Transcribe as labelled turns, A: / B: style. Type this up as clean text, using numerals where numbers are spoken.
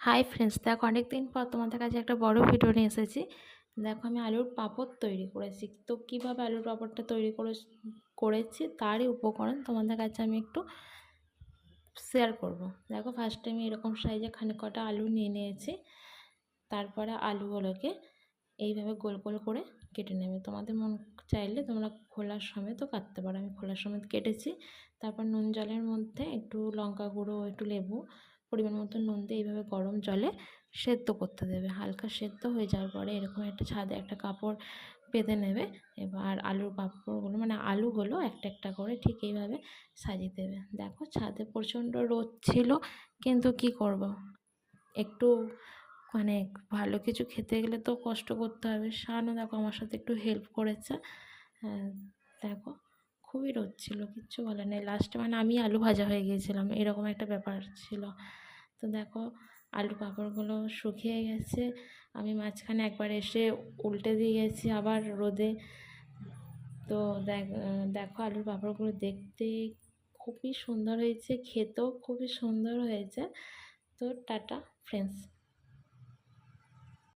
A: Hi friends, দেখো অনেকদিন পর তোমাদের কাছে একটা বড় ভিডিও নিয়ে এসেছি। দেখো আমি আলুর পাঁপড় তৈরি করেছি। তো কীভাবে আলুর পাঁপড়টা তৈরি করেছি তারই উপকরণ তোমাদের কাছে আমি একটু শেয়ার করব। দেখো ফার্স্টে আমি এরকম সাইজে খানিক কটা আলু নিয়ে নিয়েছি। তারপরে আলুগুলোকে এইভাবে গোল গোল করে কেটে নেবে। তোমাদের মন চাইলে তোমরা খোলার সমেতও কাটতে পারো, আমি খোলার সমেত কেটেছি। তারপর নুন জলের মধ্যে একটু লঙ্কা গুঁড়ো, একটু লেবু, পরিমাণ মতো নুন দিয়ে এইভাবে গরম জলে সেদ্ধ করতে দেবে। হালকা সেদ্ধ হয়ে যাওয়ার পরে এরকম একটা ছাদে একটা কাপড় বেঁধে নেবে। এবার আলুর পাঁপড়গুলো মানে আলুগুলো একটা একটা করে ঠিক এইভাবে সাজিয়ে দেবে। দেখো ছাদে প্রচণ্ড রোদ ছিল, কিন্তু কি করব, একটু মানে ভালো কিছু খেতে গেলে তো কষ্ট করতে হবে। শানও দেখো আমার সাথে একটু হেল্প করেছে। হ্যাঁ, দেখো খুবই রোদ ছিল, কিচ্ছু বলে নেই। লাস্টে মানে আমি আলু ভাজা হয়ে গিয়েছিলাম, এরকম একটা ব্যাপার ছিল। তো দেখো আলু পাঁপড়গুলো শুকিয়ে গেছে। আমি মাঝখানে একবার এসে উল্টে দিয়ে গেছি আবার রোদে। তো দেখো আলুর পাঁপড়গুলো দেখতে খুবই সুন্দর হয়েছে, খেতেও খুবই সুন্দর হয়েছে। তো টাটা ফ্রেন্ডস।